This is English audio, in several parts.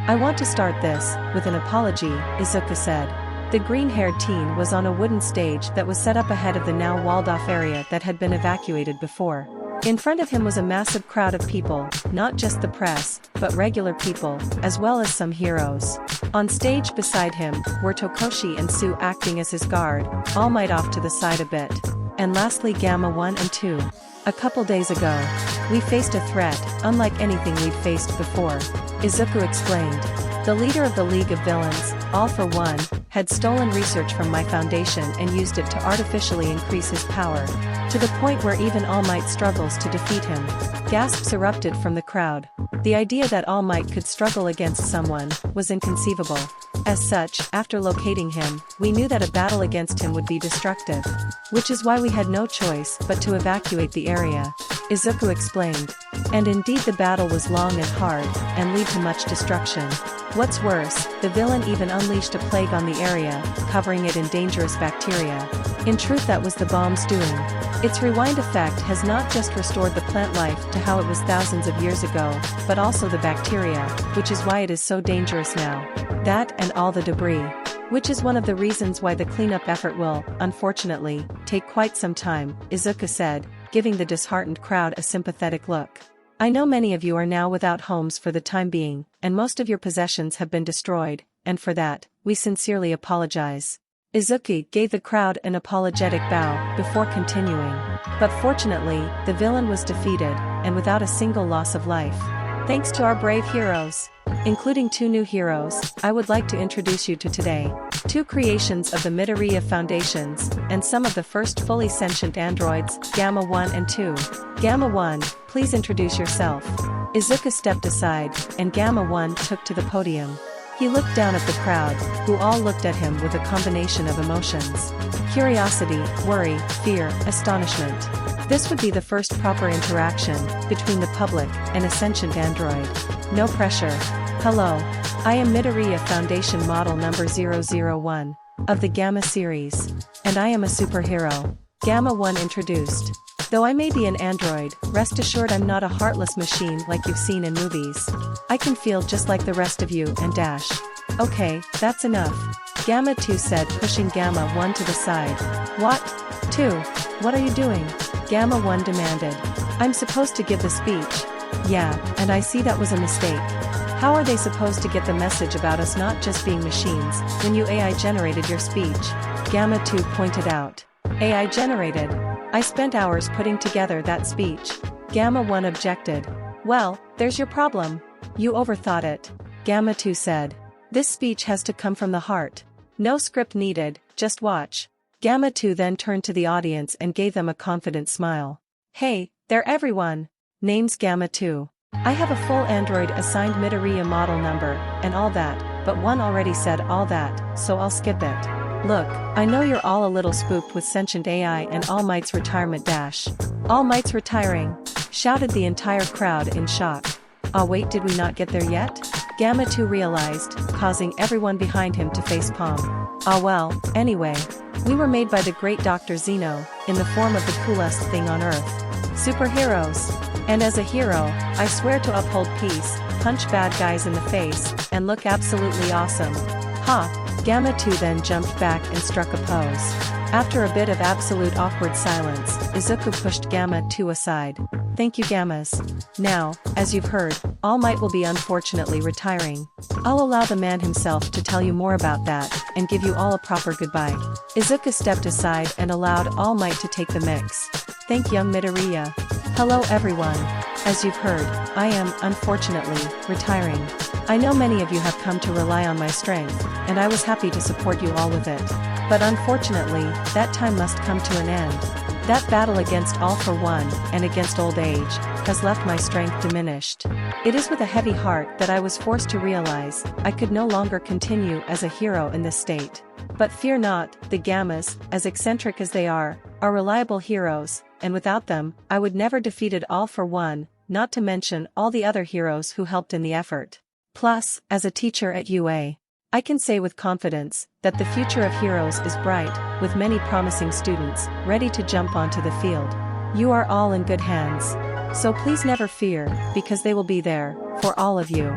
I want to start this with an apology, Izuku said. The green-haired teen was on a wooden stage that was set up ahead of the now walled-off area that had been evacuated before. In front of him was a massive crowd of people, not just the press, but regular people, as well as some heroes. On stage beside him were Tokoshi and Sue acting as his guard, All Might off to the side a bit. And lastly Gamma 1 and 2. A couple days ago, we faced a threat, unlike anything we'd faced before, Izuku explained. The leader of the League of Villains, All for One, had stolen research from my foundation and used it to artificially increase his power, to the point where even All Might struggles to defeat him. Gasps erupted from the crowd. The idea that All Might could struggle against someone was inconceivable. As such, after locating him, we knew that a battle against him would be destructive. Which is why we had no choice but to evacuate the area, Izuku explained. And indeed the battle was long and hard, and lead to much destruction. What's worse, the villain even unleashed a plague on the area, covering it in dangerous bacteria. In truth that was the bomb's doing. Its rewind effect has not just restored the plant life to how it was thousands of years ago, but also the bacteria, which is why it is so dangerous now. That and all the debris. Which is one of the reasons why the cleanup effort will, unfortunately, take quite some time, Izuku said, giving the disheartened crowd a sympathetic look. I know many of you are now without homes for the time being, and most of your possessions have been destroyed, and for that, we sincerely apologize. Izuku gave the crowd an apologetic bow before continuing. But fortunately, the villain was defeated, and without a single loss of life. Thanks to our brave heroes. Including 2 new heroes, I would like to introduce you to today. 2 creations of the Midoriya Foundations, and some of the first fully sentient androids, Gamma 1 and 2. Gamma 1, please introduce yourself. Izuku stepped aside, and Gamma 1 took to the podium. He looked down at the crowd, who all looked at him with a combination of emotions. Curiosity, worry, fear, astonishment. This would be the first proper interaction between the public and a sentient android. No pressure. Hello. I am Midoriya Foundation model number 001 of the Gamma series. And I am a superhero. Gamma 1 introduced. Though I may be an android, rest assured I'm not a heartless machine like you've seen in movies. I can feel just like the rest of you and dash. Okay, that's enough. Gamma 2 said, pushing Gamma 1 to the side. What? 2? What are you doing? Gamma 1 demanded. I'm supposed to give the speech. Yeah, and I see that was a mistake. How are they supposed to get the message about us not just being machines, when you AI generated your speech? Gamma 2 pointed out. AI generated? I spent hours putting together that speech. Gamma 1 objected. Well, there's your problem. You overthought it. Gamma 2 said. This speech has to come from the heart. No script needed, just watch. Gamma 2 then turned to the audience and gave them a confident smile. Hey, there everyone. Name's Gamma 2. I have a full android assigned Midoriya model number, and all that, but one already said all that, so I'll skip it. Look, I know you're all a little spooked with sentient AI and All Might's retirement dash. All Might's retiring, shouted the entire crowd in shock. Ah wait, did we not get there yet? Gamma 2 realized, causing everyone behind him to facepalm. Ah well, anyway. We were made by the great Dr. Zeno, in the form of the coolest thing on Earth. Superheroes. And as a hero, I swear to uphold peace, punch bad guys in the face, and look absolutely awesome. Ha! Gamma 2 then jumped back and struck a pose. After a bit of absolute awkward silence, Izuku pushed Gamma 2 aside. Thank you Gammas. Now, as you've heard, All Might will be unfortunately retiring. I'll allow the man himself to tell you more about that, and give you all a proper goodbye. Izuku stepped aside and allowed All Might to take the mix. Thank young Midoriya. Hello everyone. As you've heard, I am, unfortunately, retiring. I know many of you have come to rely on my strength, and I was happy to support you all with it. But unfortunately, that time must come to an end. That battle against All for One, and against old age, has left my strength diminished. It is with a heavy heart that I was forced to realize I could no longer continue as a hero in this state. But fear not, the Gammas, as eccentric as they are reliable heroes, and without them, I would never defeated All for One, not to mention all the other heroes who helped in the effort. Plus, as a teacher at UA, I can say with confidence that the future of heroes is bright, with many promising students ready to jump onto the field. You are all in good hands. So please never fear, because they will be there for all of you.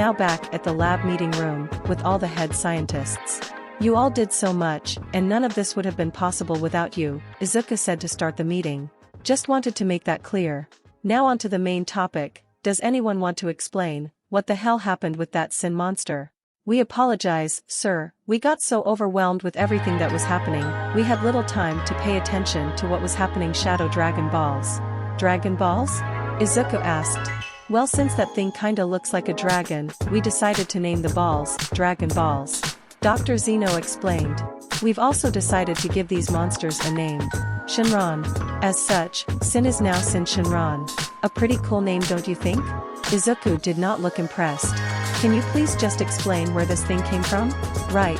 now back at the lab meeting room, with all the head scientists. You all did so much, and none of this would have been possible without you, Izuku said to start the meeting. Just wanted to make that clear. Now on to the main topic. Does anyone want to explain what the hell happened with that sin monster? We apologize, sir, we got so overwhelmed with everything that was happening, we had little time to pay attention to what was happening. Shadow Dragon Balls. Dragon Balls? Izuku asked. Well, since that thing kinda looks like a dragon, we decided to name the balls Dragon Balls. Dr. Zeno explained. We've also decided to give these monsters a name. Shinran. As such, Sin is now Sin Shinran. A pretty cool name, don't you think? Izuku did not look impressed. Can you please just explain where this thing came from? Right.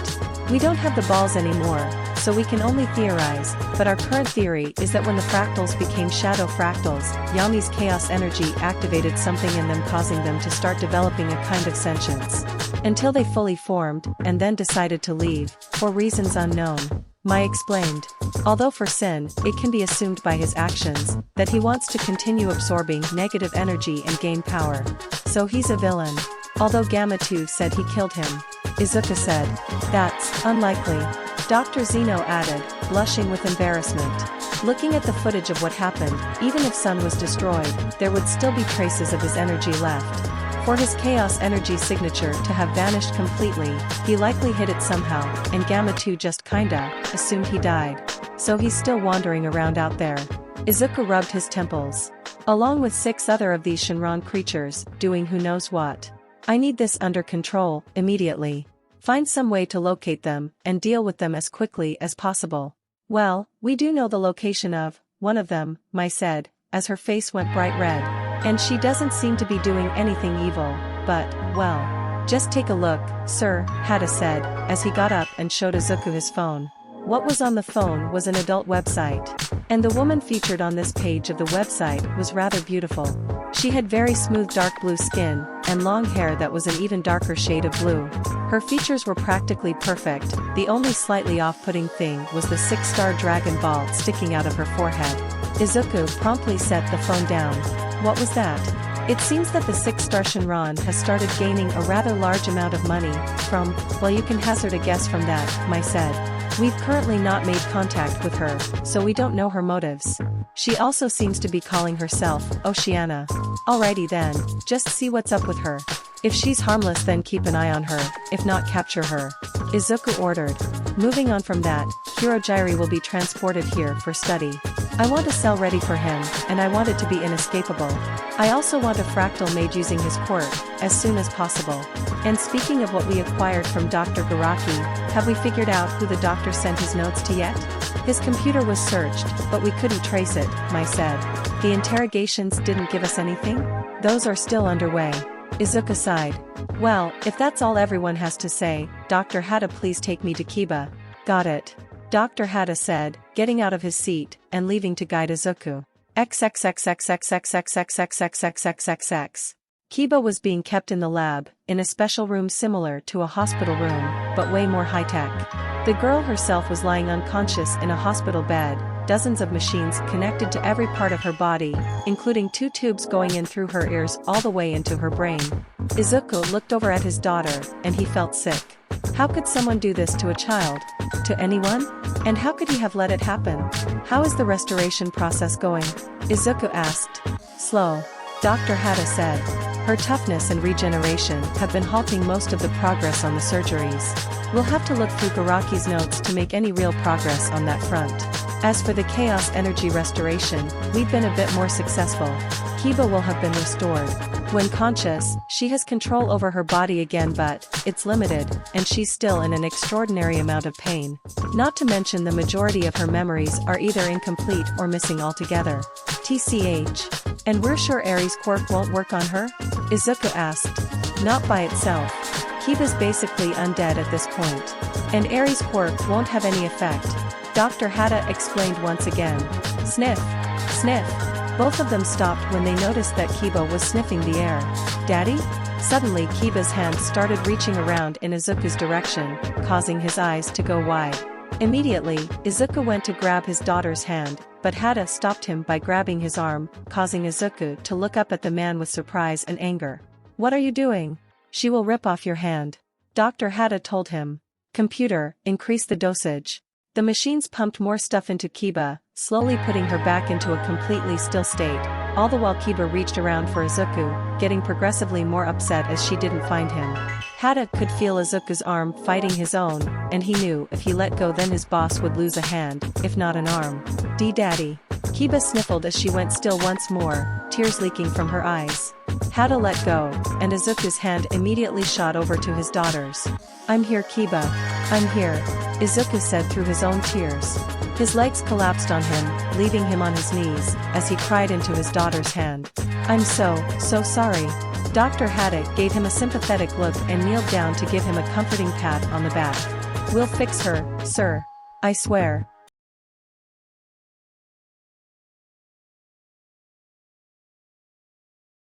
We don't have the balls anymore, so we can only theorize, but our current theory is that when the fractals became shadow fractals, Yami's chaos energy activated something in them, causing them to start developing a kind of sentience. Until they fully formed, and then decided to leave, for reasons unknown. Mai explained. Although for Sin, it can be assumed by his actions, that he wants to continue absorbing negative energy and gain power. So he's a villain. Although Gamma 2 said he killed him. Izuku said. That's unlikely. Dr. Zeno added, blushing with embarrassment. Looking at the footage of what happened, even if Sun was destroyed, there would still be traces of his energy left. For his chaos energy signature to have vanished completely, he likely hid it somehow, and Gamma 2 just kinda assumed he died. So he's still wandering around out there. Izuku rubbed his temples. Along with 6 other of these Shinran creatures, doing who knows what. I need this under control, immediately. Find some way to locate them, and deal with them as quickly as possible. Well, we do know the location of one of them, Mai said, as her face went bright red. And she doesn't seem to be doing anything evil, but, well. Just take a look, sir, Hada said, as he got up and showed Izuku his phone. What was on the phone was an adult website. And the woman featured on this page of the website was rather beautiful. She had very smooth dark blue skin, and long hair that was an even darker shade of blue. Her features were practically perfect, the only slightly off-putting thing was the 6-star dragon ball sticking out of her forehead. Izuku promptly set the phone down. What was that? It seems that the 6-star Shinran has started gaining a rather large amount of money from, well, you can hazard a guess from that, Mai said. We've currently not made contact with her, so we don't know her motives. She also seems to be calling herself Oceana. Alrighty then, just see what's up with her. If she's harmless, then keep an eye on her, if not, capture her. Izuku ordered. Moving on from that, Kurogiri will be transported here for study. I want a cell ready for him, and I want it to be inescapable. I also want a fractal made using his quirk, as soon as possible. And speaking of what we acquired from Dr. Garaki, have we figured out who the doctor sent his notes to yet? His computer was searched, but we couldn't trace it, Mai said. The interrogations didn't give us anything? Those are still underway. Izuku sighed. Well, if that's all everyone has to say, Dr. Hada, please take me to Kiba. Got it. Dr. Hada said, getting out of his seat, and leaving to guide Izuku. XXXXXXXXXXXXXXX. Kiba was being kept in the lab, in a special room similar to a hospital room, but way more high-tech. The girl herself was lying unconscious in a hospital bed, dozens of machines connected to every part of her body, including 2 tubes going in through her ears all the way into her brain. Izuku looked over at his daughter, and he felt sick. How could someone do this to a child? To anyone? And how could he have let it happen? How is the restoration process going? Izuku asked. Slow. Dr. Hata said. Her toughness and regeneration have been halting most of the progress on the surgeries. We'll have to look through Garaki's notes to make any real progress on that front. As for the chaos energy restoration, we've been a bit more successful. Kiba will have been restored. When conscious, she has control over her body again, but it's limited, and she's still in an extraordinary amount of pain. Not to mention the majority of her memories are either incomplete or missing altogether. TCH. And we're sure Aries' quirk won't work on her? Izuku asked. Not by itself. Kiba's basically undead at this point. And Aries' quirk won't have any effect. Dr. Hata explained once again. Sniff. Sniff. Both of them stopped when they noticed that Kiba was sniffing the air. Daddy? Suddenly Kiba's hand started reaching around in Izuku's direction, causing his eyes to go wide. Immediately, Izuku went to grab his daughter's hand, but Hata stopped him by grabbing his arm, causing Izuku to look up at the man with surprise and anger. What are you doing? She will rip off your hand. Dr. Hata told him. Computer, increase the dosage. The machines pumped more stuff into Kiba, slowly putting her back into a completely still state, all the while Kiba reached around for Izuku, getting progressively more upset as she didn't find him. Hata could feel Izuku's arm fighting his own, and he knew if he let go then his boss would lose a hand, if not an arm. Daddy. Kiba sniffled as she went still once more, tears leaking from her eyes. Hata let go, and Izuku's hand immediately shot over to his daughter's. I'm here, Kiba. I'm here, Izuku said through his own tears. His legs collapsed on him, leaving him on his knees, as he cried into his daughter's hand. I'm so sorry. Dr. Hata gave him a sympathetic look and kneeled down to give him a comforting pat on the back. We'll fix her, sir. I swear.